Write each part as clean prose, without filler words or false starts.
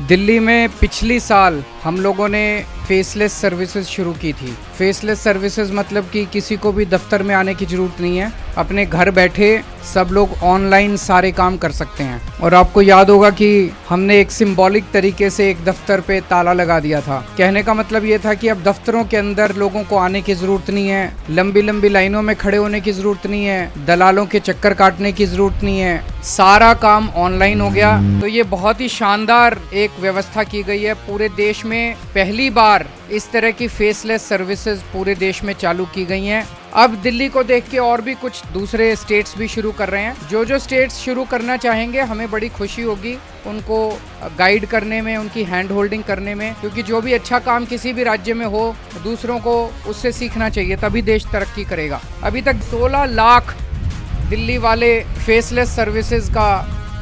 दिल्ली में पिछली साल हम लोगों ने फेसलेस सर्विसेज शुरू की थी। फेसलेस सर्विसेज मतलब कि किसी को भी दफ्तर में आने की ज़रूरत नहीं है, अपने घर बैठे सब लोग ऑनलाइन सारे काम कर सकते हैं। और आपको याद होगा कि हमने एक सिंबॉलिक तरीके से एक दफ्तर पे ताला लगा दिया था। कहने का मतलब ये था कि अब दफ्तरों के अंदर लोगों को आने की ज़रूरत नहीं है, लंबी लंबी लाइनों में खड़े होने की ज़रूरत नहीं है, दलालों के चक्कर काटने की ज़रूरत नहीं है, सारा काम ऑनलाइन हो गया। तो ये बहुत ही शानदार एक व्यवस्था की गई है। पूरे देश में पहली बार इस तरह की फेसलेस सर्विसेज पूरे देश में चालू की गई हैं। अब दिल्ली को देख के और भी कुछ दूसरे स्टेट्स भी शुरू कर रहे हैं। जो स्टेट्स शुरू करना चाहेंगे हमें बड़ी खुशी होगी उनको गाइड करने में, उनकी हैंड होल्डिंग करने में, क्योंकि जो भी अच्छा काम किसी भी राज्य में हो दूसरों को उससे सीखना चाहिए, तभी देश तरक्की करेगा। अभी तक 16 लाख दिल्ली वाले फेसलेस सर्विसेज का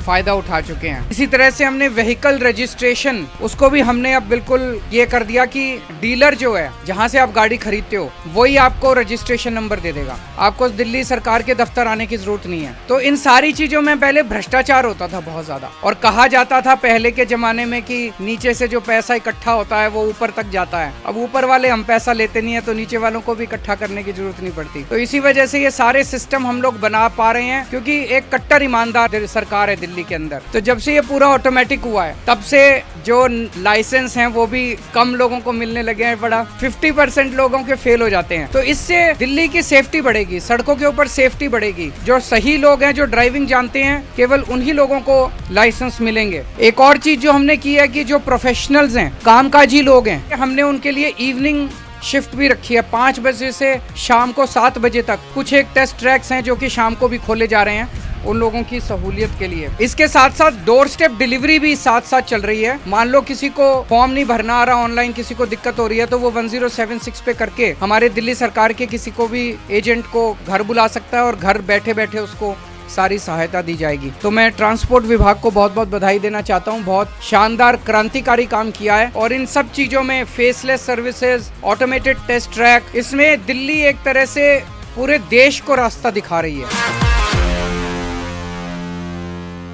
फायदा उठा चुके हैं। इसी तरह से हमने व्हीकल रजिस्ट्रेशन उसको भी हमने अब बिल्कुल ये कर दिया कि डीलर जो है जहां से आप गाड़ी खरीदते हो वही आपको रजिस्ट्रेशन नंबर दे देगा, आपको दिल्ली सरकार के दफ्तर आने की जरूरत नहीं है। तो इन सारी चीजों में पहले भ्रष्टाचार होता था बहुत ज्यादा, और कहा जाता था पहले के जमाने में कि नीचे से जो पैसा इकट्ठा होता है वो ऊपर तक जाता है। अब ऊपर वाले हम पैसा लेते नहीं है तो नीचे वालों को भी इकट्ठा करने की जरूरत नहीं पड़ती। तो इसी वजह से ये सारे सिस्टम हम लोग बना पा रहे हैं, क्योंकि एक कट्टर ईमानदार सरकार है दिल्ली के अंदर। तो जब से ये पूरा ऑटोमेटिक हुआ है तब से जो लाइसेंस हैं वो भी कम लोगों को मिलने लगे हैं। बड़ा 50% लोगों के फेल हो जाते हैं। तो इससे दिल्ली की सेफ्टी बढ़ेगी, सड़कों के ऊपर सेफ्टी बढ़ेगी। जो सही लोग हैं, जो ड्राइविंग जानते हैं, केवल उन्हीं लोगों को लाइसेंस मिलेंगे। एक और चीज जो हमने की है कि जो प्रोफेशनल्स हैं, कामकाजी लोग हैं, हमने उनके लिए इवनिंग शिफ्ट भी रखी है। 5 बजे से शाम को 7 बजे तक कुछ एक टेस्ट ट्रैक्स हैं जो कि शाम को भी खोले जा रहे हैं उन लोगों की सहूलियत के लिए। इसके साथ साथ डोर स्टेप डिलीवरी भी साथ साथ चल रही है। मान लो किसी को फॉर्म नहीं भरना आ रहा ऑनलाइन, किसी को दिक्कत हो रही है, तो वो 1076 पे करके हमारे दिल्ली सरकार के किसी को भी एजेंट को घर बुला सकता है और घर बैठे बैठे उसको सारी सहायता दी जाएगी। तो मैं ट्रांसपोर्ट विभाग को बहुत बहुत बधाई देना चाहता हूँ। बहुत शानदार क्रांतिकारी काम किया है। और इन सब चीजों में faceless services, automated test track, इसमें दिल्ली एक तरह से पूरे देश को रास्ता दिखा रही है।